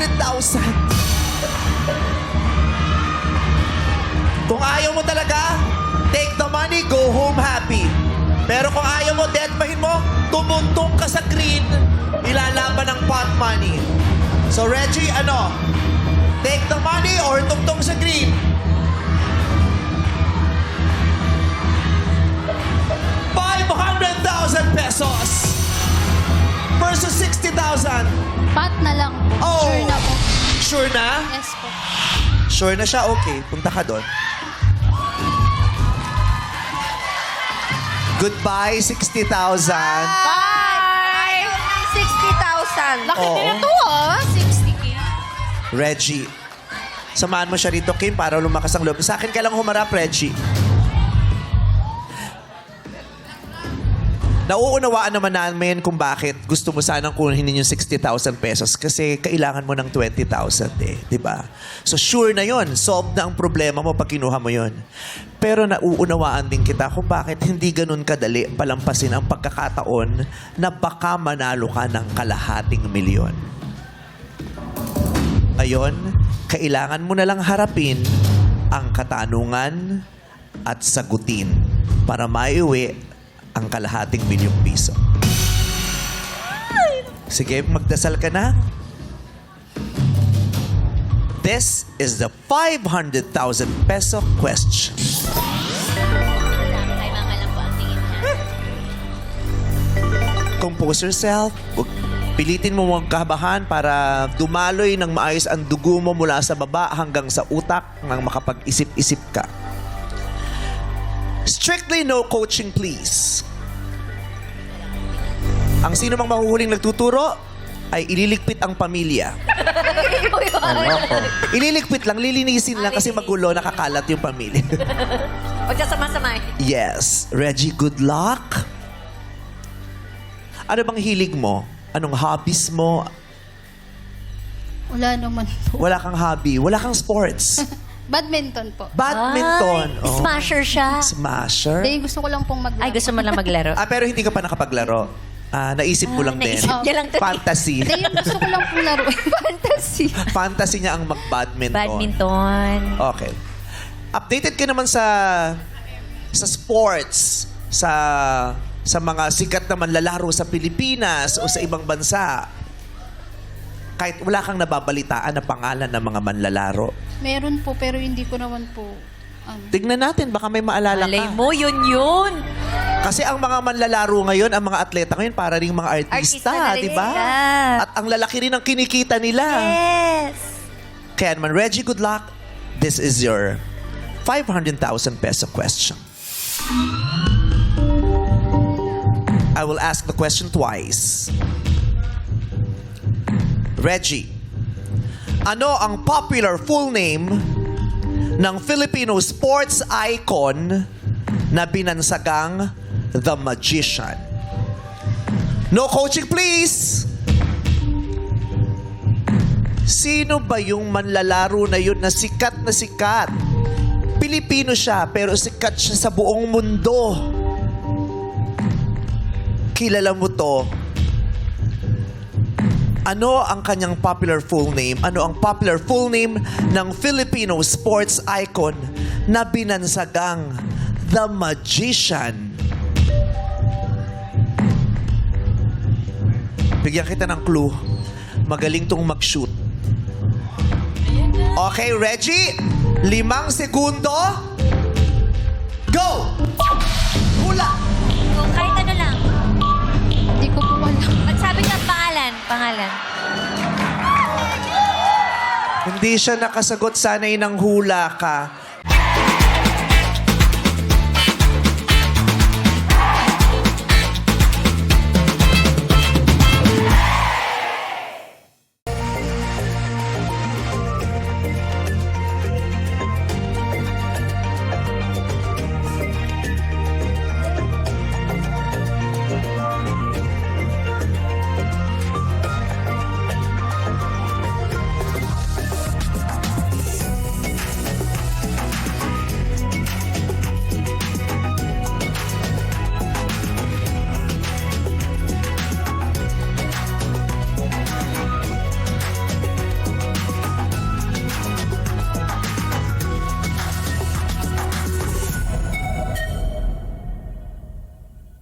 500,000. Kung ayaw mo talaga, take the money, go home happy. Pero kung ayaw mo, deadmahin mo, tumuntong ka sa green, ilalaban ng pot money. So Reggie, ano? Take the money or tungtong sa green? ₱500,000 versus 60,000. Pat na lang po. Oh. Sure na po. Sure na? Yes po. Sure na siya? Okay, punta ka doon. Goodbye, 60,000. Bye! 60,000. Laki Oo. din na to, 60K. Reggie, samahan mo siya rito, Kim, para lumakas ang loob. Sa akin ka lang humarap, Reggie. Nauunawaan naman namin kung bakit gusto mo sanang kunin yung 60,000 pesos kasi kailangan mo ng 20,000 eh, di ba? So sure na yon, solved na ang problema mo pag kinuha mo yon. Pero nauunawaan din kita kung bakit hindi ganun kadali palampasin ang pagkakataon na baka manalo ka ng ₱250,000. Ayon, kailangan mo na lang harapin ang katanungan at sagutin para maiuwi ang ₱250,000. Sige, magdasal ka na. This is the ₱500,000 question. Kay mama lang po ang tingin niya. Compose yourself. Pilitin mo mong kabahan para dumaloy ng maayos ang dugo mo mula sa baba hanggang sa utak nang makapag-isip-isip ka. Strictly no coaching, please. Ang sino mang mahuhuling nagtuturo ay ililigpit ang pamilya. Ililigpit lang, lilinisin lang kasi magulo, nakakalat yung pamilya. Huwag ka sama-samay. Yes. Reggie, good luck. Ano bang hilig mo? Anong hobbies mo? Wala naman po. Wala kang hobby. Wala kang sports. Badminton po. Badminton. Ay, smasher siya. Smasher? Hindi, gusto ko lang pong maglaro. Ay, gusto mo lang maglaro. Ah, pero hindi ka pa nakapaglaro. Naisip mo lang din. Naisip niya lang to. Fantasy. Hindi, yung gusto ko lang pong laro. Fantasy. Fantasy niya ang mag-badminton. Badminton. Okay. Updated ka naman sa sports, sa mga sikat na manlalaro sa Pilipinas o sa ibang bansa. Kahit wala kang nababalitaan na pangalan ng mga manlalaro. Meron po, pero hindi ko naman po. Tignan natin, baka may maalala Malay ka. mo, yun. Kasi ang mga manlalaro ngayon, ang mga atleta ngayon, para ring mga Artista artista, na rin di ba? sila. At ang lalaki rin ang kinikita nila. Yes. Kaya naman, Reggie, good luck. This is your ₱500,000 question. I will ask the question twice. Reggie, ano ang popular full name ng Filipino sports icon na binansagang The Magician? No coaching, please! Sino ba yung manlalaro na yun na sikat na sikat? Pilipino siya, pero sikat siya sa buong mundo. Kilala mo to. Ano ang kanyang popular full name? Ano ang popular full name ng Filipino sports icon na binansagang The Magician? Bigyan kita ng clue. Magaling tong mag-shoot. Okay, Reggie? 5 segundo. Go! Hula! Kung kahit ano lang. Hindi ko po alam. Magsabi ka pangalan. Hindi siya nakasagot, sana'y nang hula ka.